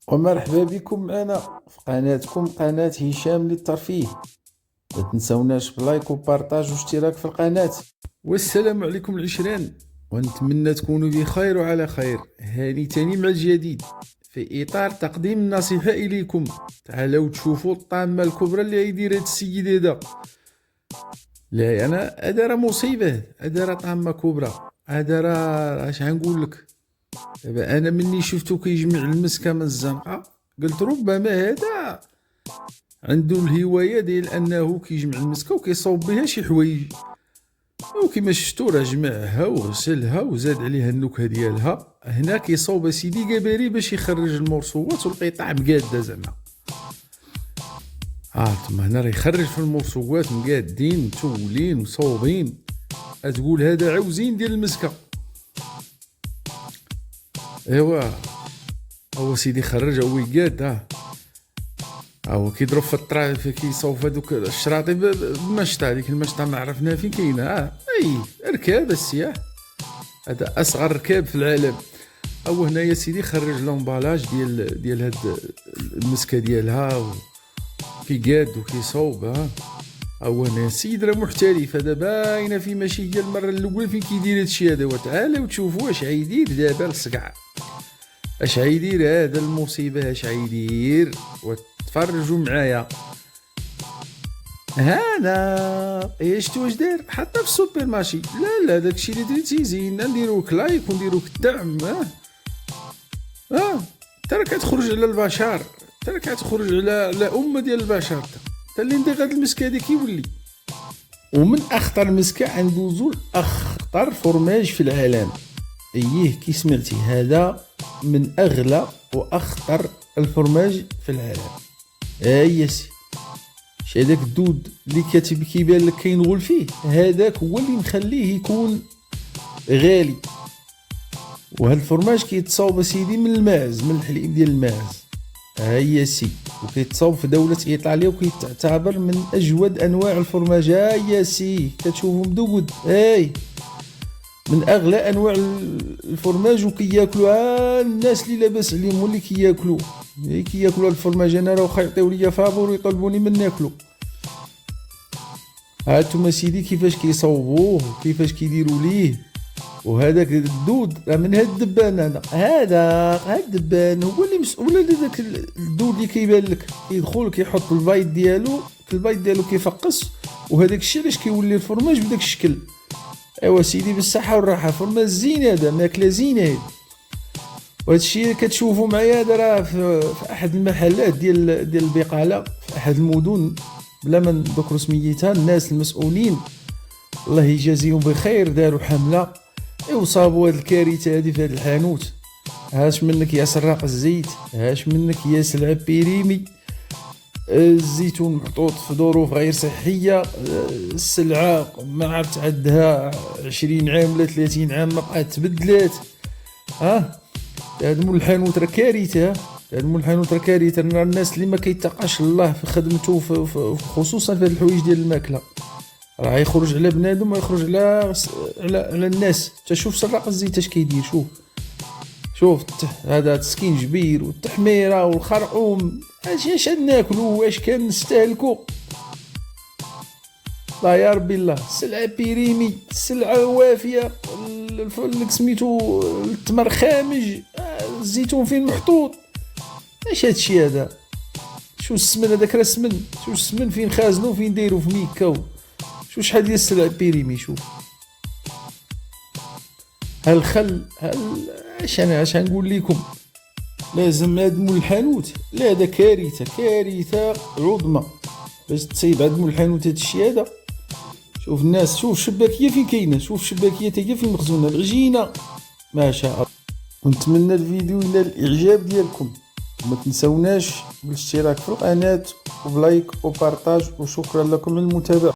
ومرحبا بكم معنا في قناتكم قناة هشام للترفيه. لا تنسوناش بلايك وبارطاج واشتراك في القناة. والسلام عليكم العشرين، ونتمنى تكونوا بخير وعلى خير. هاني تاني مع الجديد في إطار تقديم النصيحة إليكم. تعالوا تشوفوا الطامة الكبرى اللي يدير هاد السيد هذا. لا أنا هذا راه مصيبة، هذا راه طامة كبرى، هذا راه اش غنقول لك. دابا انا مني شفتو كيجمع المسكه من الزنقه قلت ربما هذا عنده الهوايه ديال انه كيجمع المسكه وكيصوب بها شي حوايج، وكما شفتو راه جمعها وغسلها وزاد عليها النكهه ديالها. هنا كيصوب سيدي قباري باش يخرج المرصوات والقطع مقاده زعما. تما هنا راه يخرج في المرصوات مقادين متولين مصوبين، تقول هذا عوزين ديال المسكه. ايوا هو سيدي خرج هو يقاد. هو كيضرب في الطرا كيصوف هذوك الشراطي بمشطه، هذيك المشطه ما عرفناها فين كاينه. اي ركاب السياح، هذا اصغر ركاب في العالم. هو هنايا سيدي خرج لومبالاج ديال هاد المسكه ديالها كيقاد وكيصوب. هو هنا السيد راه محترف، هذا باينه في ماشي هي المره الاولى فين كيدير هادشي هذا. وتعالوا تشوفوا اش غيدير دابا الصقع، اش غيدير هذا المصيبه، اش غيدير وتفرجوا معايا. هذا شفتوا واش داير حتى في السوبر مارشي. لا داكشي اللي درتي زين، نديروك لايك ونديروك الدعم. ترى كتخرج على البشر، ترى كتخرج على امه ديال البشر. حتى اللي ندير هاد المسكه هذيك يولي. ومن اخطر مسكه ندوزو اخطر فرماج في العالم. كي سمعتي هذا من اغلى واخطر الفرماج في العالم. سي هذاك الدود اللي كيبان لك كينغول فيه، هذاك هو اللي مخليه يكون غالي. وهذا الفرماج كيتصاوب سيدي من الماعز، من الحليب ديال الماعز. سي وكيتصاوب في دولة ايطاليا وكيتعتبر من اجود انواع الفرماج. سي كتشوفوا مدود. من اغلى انواع الفرماج وكياكلوا الناس اللي لاباس عليهم واللي كياكلوا الفرماج. انا راه واخا يعطيو ليا فابور ويطلبوني من ناكلو. هانتوما سيدي كيفاش كيصوبوه وكيفاش كيديروا ليه. وهذاك الدود راه من هاد الدبان. هذا الدبان هو اللي مسؤول على داك الدود اللي كيبان لك. كيدخل كيحط البيض ديالو كيفقس، وهذاك الشيء علاش كيولي الفرماج بداك الشكل. سيدي بالصحه والراحه، فرماج زين هذا، ماكله زينه هذه. وهذا الشيء اللي كتشوفوا معايا هذا راه في احد المحلات ديال البقاله في احد المدن، بلا ما نذكر سميتها. الناس المسؤولين الله يجازيهم بخير داروا حمله وصابوا هذه الكارثه هذه في هذا الحانوت. هاش منك يا سراق الزيت، هاش منك يا سلعه بيريمي. الزيتون محطوط في ظروف غير صحيه، السلعه ما عرفت عندها 20 عام ولا 30 عام ما بقات تبدلات. هذا مول الحانوت راه كارثه. الناس اللي ما كيتقاش الله في خدمته خصوصا في هذه الحوايج ديال الماكله راه يخرج على بنادم ويخرج على الناس. تشوف سراق الزيت اش كيدير. شوف هذا السكينجبير والتحميره والخرعوم، اش ناكلو واش كان نستهلكو. لا يا ربي الله. السلعه بيريمي، السلعه وافيه، اللي سميتو التمر خامج، الزيتون فين محطوط. اش هادشي هذا؟ شو السمن هذاك؟ راه سمن. شو السمن فين خازنو فين دايرو في ميكا. شحال ديال السلعه بيريمي. شوف هالخل اش نقول لكم. لازم هاد مول الحانوت، لا هذا كارثه عظمى باش تصيب هاد مول الحانوت هاد الشيء هذا. شوف الناس، شوف الشباكيه فين كاينه، شوف الشباكيه حتى هي فين مخزونه، العجينه ما شاء الله. ونتمنى الفيديو الى الاعجاب ديالكم. ما تنسوناش بالاشتراك في القناه وبلايك وبارطاج، وشكرا لكم للمتابعه.